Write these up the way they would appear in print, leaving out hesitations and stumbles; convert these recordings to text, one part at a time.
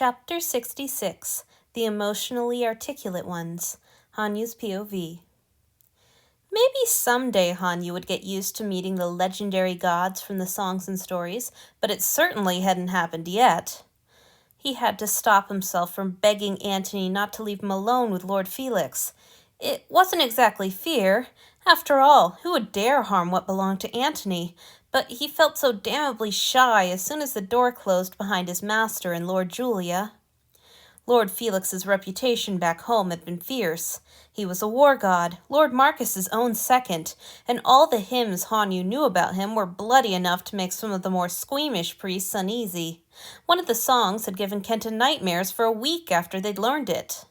Chapter 66, The Emotionally Articulate Ones, Hanyu's POV. Maybe someday Hanyu would get used to meeting the legendary gods from the songs and stories, but it certainly hadn't happened yet. He had to stop himself from begging Antony not to leave him alone with Lord Felix. It wasn't exactly fear. After all, who would dare harm what belonged to Antony? But he felt so damnably shy as soon as the door closed behind his master and Lord Julia. Lord Felix's reputation back home had been fierce. He was a war god, Lord Marcus's own second, and all the hymns Hanyu knew about him were bloody enough to make some of the more squeamish priests uneasy. One of the songs had given Kenta nightmares for a week after they'd learned it.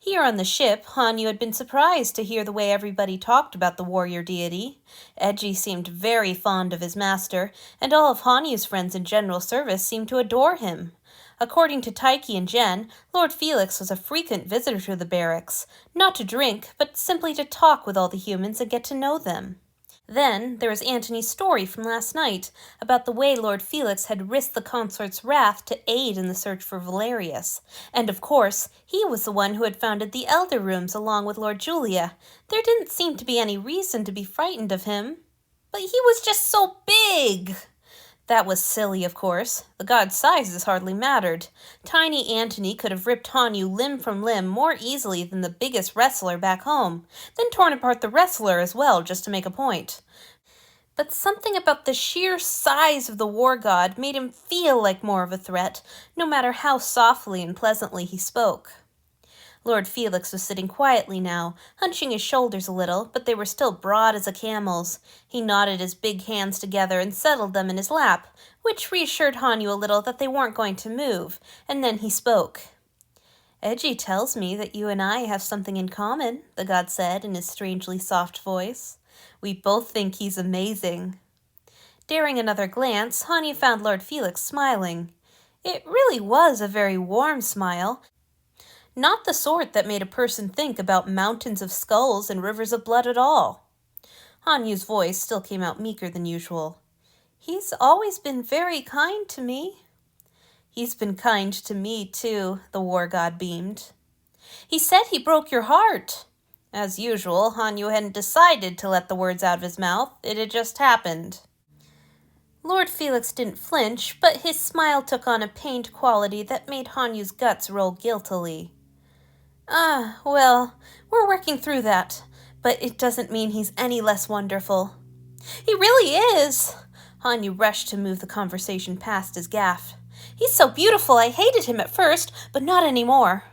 Here on the ship, Hanyu had been surprised to hear the way everybody talked about the warrior deity. Eiji seemed very fond of his master, and all of Hanyu's friends in general service seemed to adore him. According to Taiki and Jen, Lord Felix was a frequent visitor to the barracks, not to drink, but simply to talk with all the humans and get to know them. Then there was Antony's story from last night about the way Lord Felix had risked the consort's wrath to aid in the search for Valerius. And of course, he was the one who had founded the Elder Rooms along with Lord Julia. There didn't seem to be any reason to be frightened of him. But he was just so big! That was silly, of course. The god's sizes hardly mattered. Tiny Antony could have ripped Hanyu limb from limb more easily than the biggest wrestler back home, then torn apart the wrestler as well, just to make a point. But something about the sheer size of the war god made him feel like more of a threat, no matter how softly and pleasantly he spoke. Lord Felix was sitting quietly now, hunching his shoulders a little, but they were still broad as a camel's. He knotted his big hands together and settled them in his lap, which reassured Hanyu a little that they weren't going to move, and then he spoke. "Eiji tells me that you and I have something in common," the god said in his strangely soft voice. "We both think he's amazing." Daring another glance, Hanyu found Lord Felix smiling. It really was a very warm smile, not the sort that made a person think about mountains of skulls and rivers of blood at all. Hanyu's voice still came out meeker than usual. "He's always been very kind to me." "He's been kind to me, too," the war god beamed. "He said he broke your heart." As usual, Hanyu hadn't decided to let the words out of his mouth. It had just happened. Lord Felix didn't flinch, but his smile took on a pained quality that made Hanyu's guts roll guiltily. Well, we're working through that, but it doesn't mean he's any less wonderful." "He really is!" Hanyu rushed to move the conversation past his gaffe. "He's so beautiful I hated him at first, but not anymore."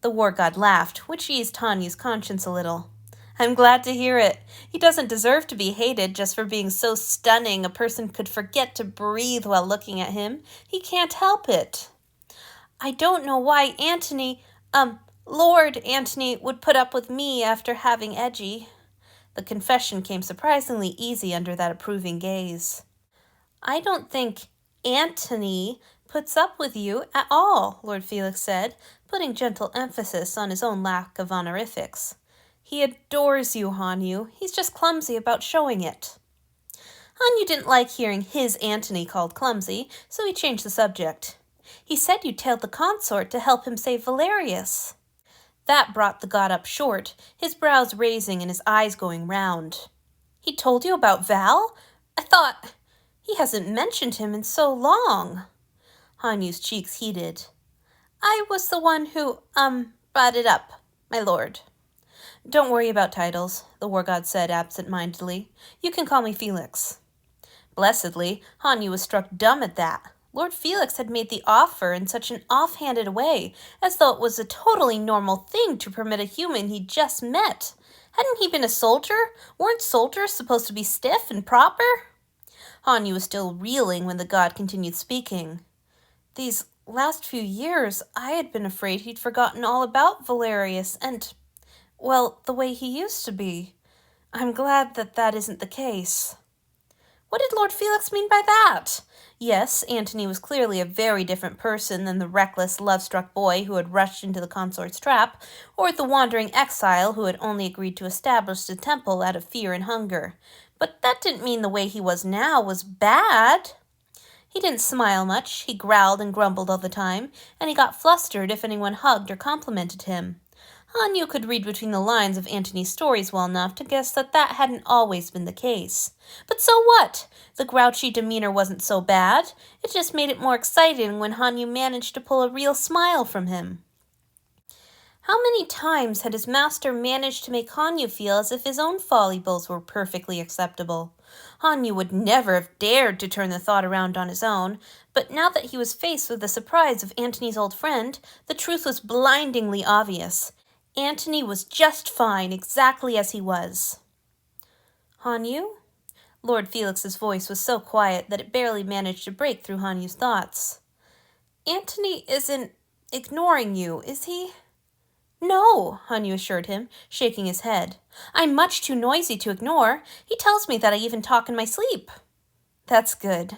The war god laughed, which eased Hanyu's conscience a little. "I'm glad to hear it. He doesn't deserve to be hated just for being so stunning a person could forget to breathe while looking at him. He can't help it." "I don't know why Lord Antony would put up with me after having Eiji." The confession came surprisingly easy under that approving gaze. "I don't think Antony puts up with you at all," Lord Felix said, putting gentle emphasis on his own lack of honorifics. "He adores you, Hanyu. He's just clumsy about showing it." Hanyu didn't like hearing his Antony called clumsy, so he changed the subject. "He said you tailed the consort to help him save Valerius." That brought the god up short, his brows raising and his eyes going round. "He told you about Val? I thought... He hasn't mentioned him in so long." Hanyu's cheeks heated. "I was the one who, brought it up, my lord." "Don't worry about titles," the war god said absent-mindedly. "You can call me Felix." Blessedly, Hanyu was struck dumb at that. Lord Felix had made the offer in such an offhanded way, as though it was a totally normal thing to permit a human he'd just met. Hadn't he been a soldier? Weren't soldiers supposed to be stiff and proper? Hanyu was still reeling when the god continued speaking. "These last few years, I had been afraid he'd forgotten all about Valerius and, well, the way he used to be. I'm glad that that isn't the case." What did Lord Felix mean by that? Yes, Antony was clearly a very different person than the reckless, love-struck boy who had rushed into the consort's trap, or the wandering exile who had only agreed to establish the temple out of fear and hunger. But that didn't mean the way he was now was bad. He didn't smile much, he growled and grumbled all the time, and he got flustered if anyone hugged or complimented him. Hanyu could read between the lines of Antony's stories well enough to guess that that hadn't always been the case. But so what? The grouchy demeanor wasn't so bad. It just made it more exciting when Hanyu managed to pull a real smile from him. How many times had his master managed to make Hanyu feel as if his own folly bowls were perfectly acceptable? Hanyu would never have dared to turn the thought around on his own, but now that he was faced with the surprise of Antony's old friend, the truth was blindingly obvious. Antony was just fine, exactly as he was. Hanyu? Lord Felix's voice was so quiet that it barely managed to break through Hanyu's thoughts. Antony isn't ignoring you, is he? No, Hanyu assured him, shaking his head. I'm much too noisy to ignore. He tells me that I even talk in my sleep. That's good.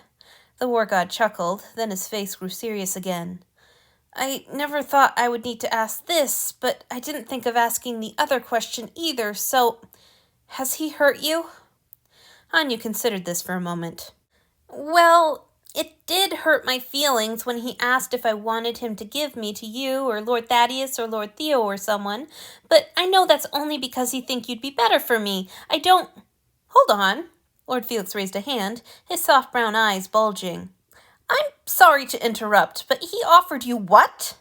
The war god chuckled, then his face grew serious again. I never thought I would need to ask this, but I didn't think of asking the other question either, so... Has he hurt you? Hanyu considered this for a moment. Well, it did hurt my feelings when he asked if I wanted him to give me to you or Lord Thaddeus or Lord Theo or someone, but I know that's only because he thinks you'd be better for me. I don't... Hold on. Lord Felix raised a hand, his soft brown eyes bulging. I'm sorry to interrupt, but he offered you what?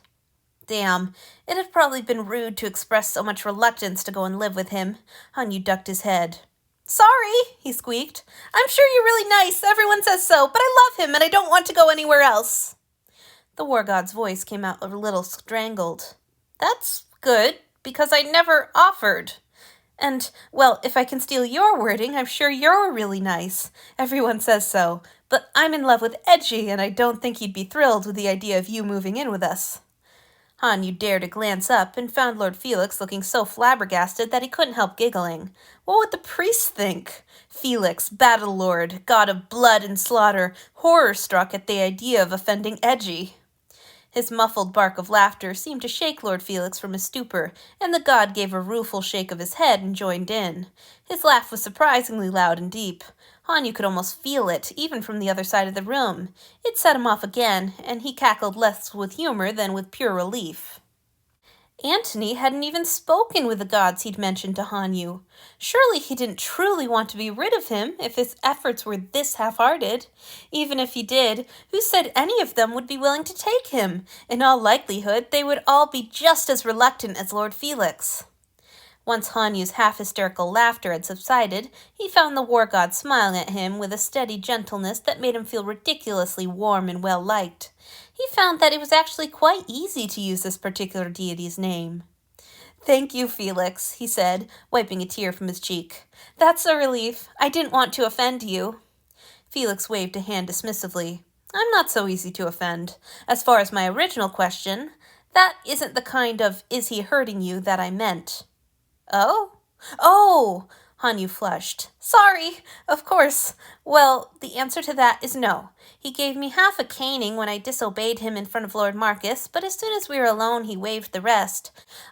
Damn, it had probably been rude to express so much reluctance to go and live with him. Hanyu ducked his head. Sorry, he squeaked. I'm sure you're really nice, everyone says so, but I love him and I don't want to go anywhere else. The war god's voice came out a little strangled. That's good, because I never offered. And, well, if I can steal your wording, I'm sure you're really nice. Everyone says so, but I'm in love with Edgy, and I don't think he'd be thrilled with the idea of you moving in with us. Hanyu dared to glance up and found Lord Felix looking so flabbergasted that he couldn't help giggling. What would the priest think? Felix, battle lord, god of blood and slaughter, horror-struck at the idea of offending Edgy. His muffled bark of laughter seemed to shake Lord Felix from his stupor, and the god gave a rueful shake of his head and joined in. His laugh was surprisingly loud and deep. Hanyu could almost feel it, even from the other side of the room. It set him off again, and he cackled less with humor than with pure relief. Antony hadn't even spoken with the gods he'd mentioned to Hanyu. Surely he didn't truly want to be rid of him if his efforts were this half-hearted. Even if he did, who said any of them would be willing to take him? In all likelihood, they would all be just as reluctant as Lord Felix. Once Hanyu's half-hysterical laughter had subsided, he found the war god smiling at him with a steady gentleness that made him feel ridiculously warm and well-liked. He found that it was actually quite easy to use this particular deity's name. Thank you, Felix, he said, wiping a tear from his cheek. That's a relief. I didn't want to offend you. Felix waved a hand dismissively. I'm not so easy to offend. As far as my original question, that isn't the kind of is he hurting you that I meant. Oh? Oh! Hanyu flushed. Sorry, of course. Well, the answer to that is no. He gave me half a caning when I disobeyed him in front of Lord Marcus, but as soon as we were alone, he waived the rest.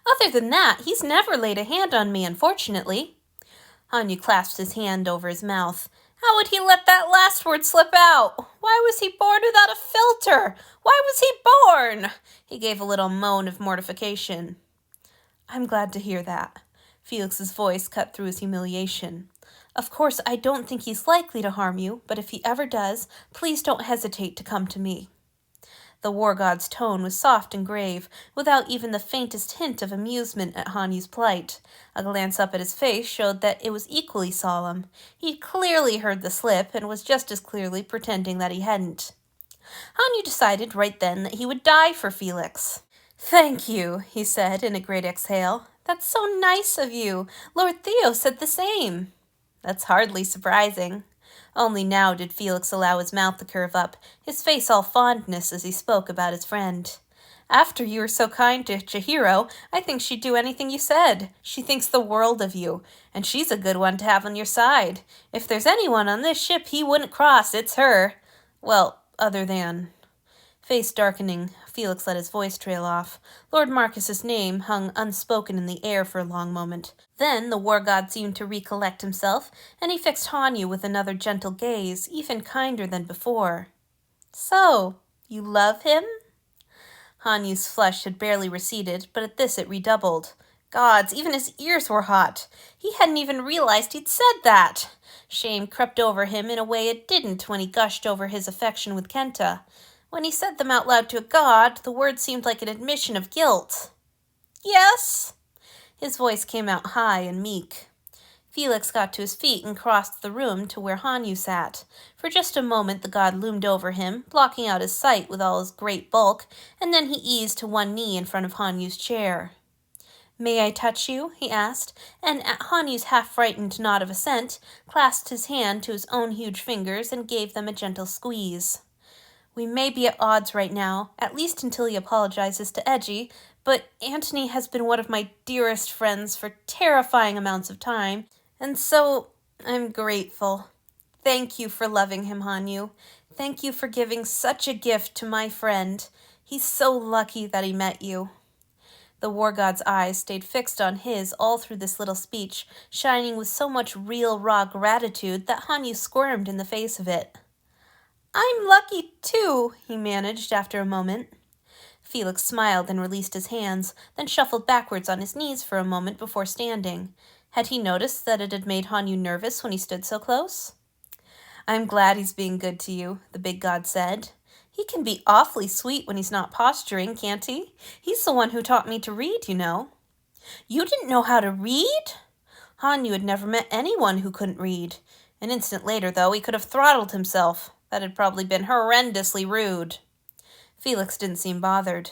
Other than that, he's never laid a hand on me, unfortunately. Hanyu clasped his hand over his mouth. How would he let that last word slip out? Why was he born without a filter? Why was he born? He gave a little moan of mortification. I'm glad to hear that. Felix's voice cut through his humiliation. Of course, I don't think he's likely to harm you, but if he ever does, please don't hesitate to come to me. The war god's tone was soft and grave, without even the faintest hint of amusement at Hanyu's plight. A glance up at his face showed that it was equally solemn. He'd clearly heard the slip, and was just as clearly pretending that he hadn't. Hanyu decided right then that he would die for Felix. Thank you, he said in a great exhale. That's so nice of you. Lord Theo said the same. That's hardly surprising. Only now did Felix allow his mouth to curve up, his face all fondness as he spoke about his friend. After you were so kind to Chihiro, I think she'd do anything you said. She thinks the world of you, and she's a good one to have on your side. If there's anyone on this ship he wouldn't cross, it's her. Well, other than... Face darkening, Felix let his voice trail off. Lord Marcus's name hung unspoken in the air for a long moment. Then the war god seemed to recollect himself, and he fixed Hanyu with another gentle gaze, even kinder than before. So, you love him? Hanyu's flush had barely receded, but at this it redoubled. Gods, even his ears were hot. He hadn't even realized he'd said that. Shame crept over him in a way it didn't when he gushed over his affection with Kenta. When he said them out loud to a god, the words seemed like an admission of guilt. Yes? His voice came out high and meek. Felix got to his feet and crossed the room to where Hanyu sat. For just a moment the god loomed over him, blocking out his sight with all his great bulk, and then he eased to one knee in front of Hanyu's chair. May I touch you? He asked, and at Hanyu's half-frightened nod of assent, clasped his hand to his own huge fingers and gave them a gentle squeeze. We may be at odds right now, at least until he apologizes to Eiji, but Antony has been one of my dearest friends for terrifying amounts of time, and so I'm grateful. Thank you for loving him, Hanyu. Thank you for giving such a gift to my friend. He's so lucky that he met you. The war god's eyes stayed fixed on his all through this little speech, shining with so much real, raw gratitude that Hanyu squirmed in the face of it. I'm lucky too, he managed after a moment. Felix smiled and released his hands, then shuffled backwards on his knees for a moment before standing. Had he noticed that it had made Hanyu nervous when he stood so close? I'm glad he's being good to you, the big god said. He can be awfully sweet when he's not posturing, can't he? He's the one who taught me to read, you know. You didn't know how to read? Hanyu had never met anyone who couldn't read. An instant later, though, he could have throttled himself. That had probably been horrendously rude. Felix didn't seem bothered.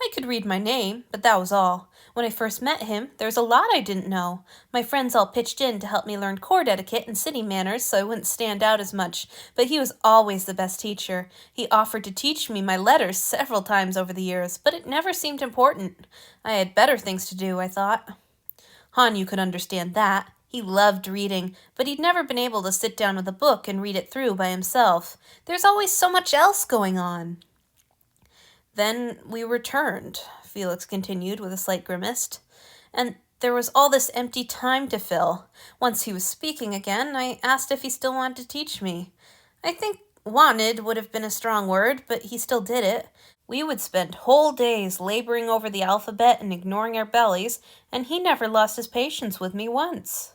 I could read my name, but that was all. When I first met him, there was a lot I didn't know. My friends all pitched in to help me learn court etiquette and city manners so I wouldn't stand out as much, but he was always the best teacher. He offered to teach me my letters several times over the years, but it never seemed important. I had better things to do, I thought. Hanyu could understand that. He loved reading, but he'd never been able to sit down with a book and read it through by himself. There's always so much else going on. Then we returned, Felix continued with a slight grimace, and there was all this empty time to fill. Once he was speaking again, I asked if he still wanted to teach me. I think wanted would have been a strong word, but he still did it. We would spend whole days laboring over the alphabet and ignoring our bellies, and he never lost his patience with me once.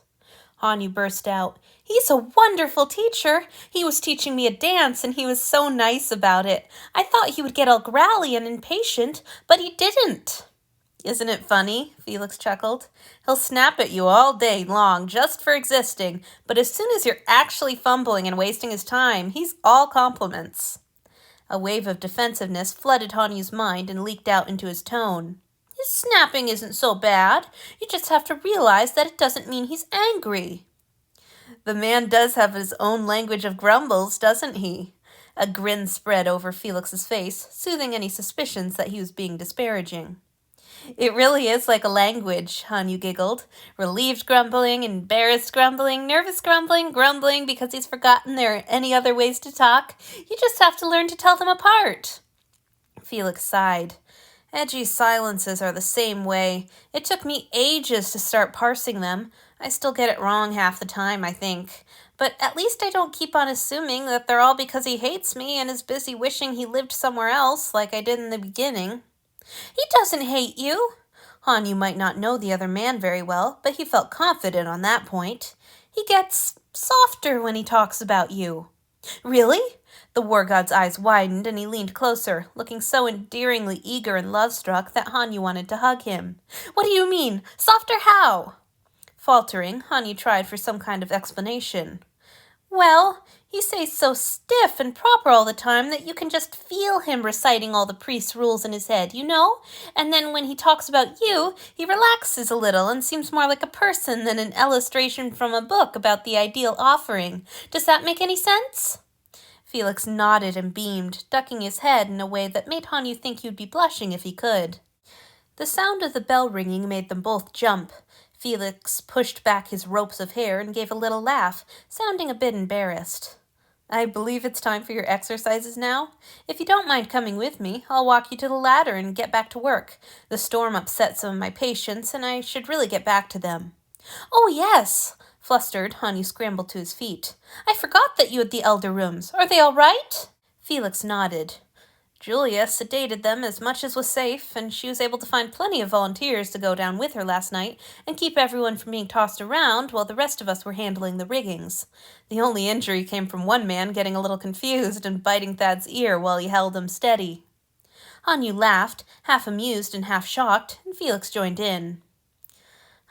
Hanyu burst out. He's a wonderful teacher. He was teaching me a dance, and he was so nice about it. I thought he would get all growly and impatient, but he didn't. Isn't it funny? Felix chuckled. He'll snap at you all day long just for existing, but as soon as you're actually fumbling and wasting his time, he's all compliments. A wave of defensiveness flooded Hanyu's mind and leaked out into his tone. His snapping isn't so bad. You just have to realize that it doesn't mean he's angry. The man does have his own language of grumbles, doesn't he? A grin spread over Felix's face, soothing any suspicions that he was being disparaging. It really is like a language, Hanyu giggled. Relieved grumbling, embarrassed grumbling, nervous grumbling, grumbling because he's forgotten there are any other ways to talk. You just have to learn to tell them apart. Felix sighed. Edgy's silences are the same way. It took me ages to start parsing them. I still get it wrong half the time, I think. But at least I don't keep on assuming that they're all because he hates me and is busy wishing he lived somewhere else like I did in the beginning. He doesn't hate you. Hanyu might not know the other man very well, but he felt confident on that point. He gets softer when he talks about you. Really? The war god's eyes widened and he leaned closer, looking so endearingly eager and love-struck that Hanyu wanted to hug him. What do you mean? Softer how? Faltering, Hanyu tried for some kind of explanation. Well, he stays so stiff and proper all the time that you can just feel him reciting all the priest's rules in his head, you know? And then when he talks about you, he relaxes a little and seems more like a person than an illustration from a book about the ideal offering. Does that make any sense? Felix nodded and beamed, ducking his head in a way that made Hanyu think he would be blushing if he could. The sound of the bell ringing made them both jump. Felix pushed back his ropes of hair and gave a little laugh, sounding a bit embarrassed. I believe it's time for your exercises now. If you don't mind coming with me, I'll walk you to the ladder and get back to work. The storm upset some of my patients, and I should really get back to them. Oh, yes! Flustered, Hanyu scrambled to his feet. I forgot that you had the elder rooms. Are they all right? Felix nodded. Julia sedated them as much as was safe, and she was able to find plenty of volunteers to go down with her last night and keep everyone from being tossed around while the rest of us were handling the riggings. The only injury came from one man getting a little confused and biting Thad's ear while he held him steady. Hanyu laughed, half amused and half shocked, and Felix joined in.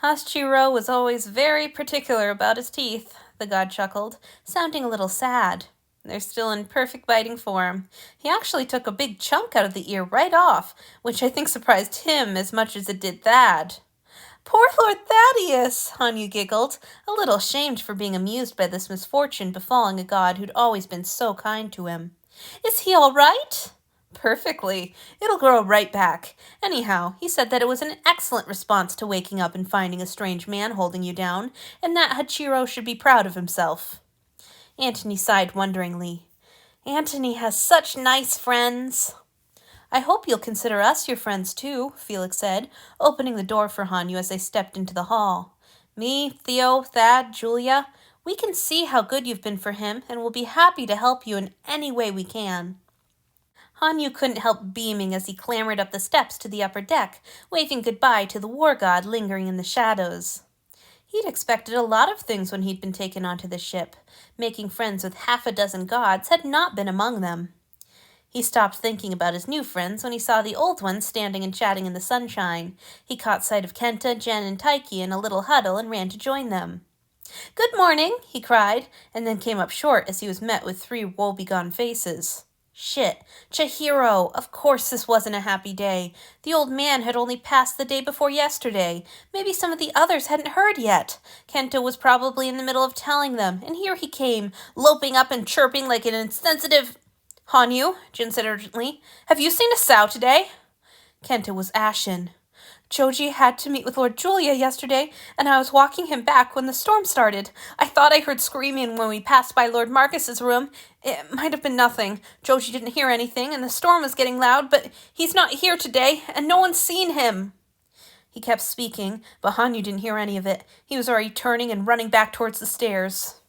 Hashiro was always very particular about his teeth, the god chuckled, sounding a little sad. They're still in perfect biting form. He actually took a big chunk out of the ear right off, which I think surprised him as much as it did Thad. Poor Lord Thaddeus, Hanyu giggled, a little ashamed for being amused by this misfortune befalling a god who'd always been so kind to him. Is he all right? Perfectly. It'll grow right back. Anyhow, he said that it was an excellent response to waking up and finding a strange man holding you down, and that Hachiro should be proud of himself. Antony sighed wonderingly. Antony has such nice friends. I hope you'll consider us your friends too, Felix said, opening the door for Hanyu as they stepped into the hall. Me, Theo, Thad, Julia, we can see how good you've been for him, and we'll be happy to help you in any way we can. Hanyu couldn't help beaming as he clambered up the steps to the upper deck, waving goodbye to the war god lingering in the shadows. He'd expected a lot of things when he'd been taken onto the ship. Making friends with half a dozen gods had not been among them. He stopped thinking about his new friends when he saw the old ones standing and chatting in the sunshine. He caught sight of Kenta, Jen, and Taiki in a little huddle and ran to join them. Good morning, he cried, and then came up short as he was met with 3 woebegone faces. Shit, Chihiro, of course this wasn't a happy day. The old man had only passed the day before yesterday. Maybe some of the others hadn't heard yet. Kento was probably in the middle of telling them, and here he came, loping up and chirping like an insensitive... Hanyu, Jin said urgently, have you seen a sow today? Kento was ashen. Choji had to meet with Lord Julia yesterday, and I was walking him back when the storm started. I thought I heard screaming when we passed by Lord Marcus's room. It might have been nothing. Choji didn't hear anything, and the storm was getting loud, but he's not here today, and no one's seen him. He kept speaking, but Hanyu didn't hear any of it. He was already turning and running back towards the stairs.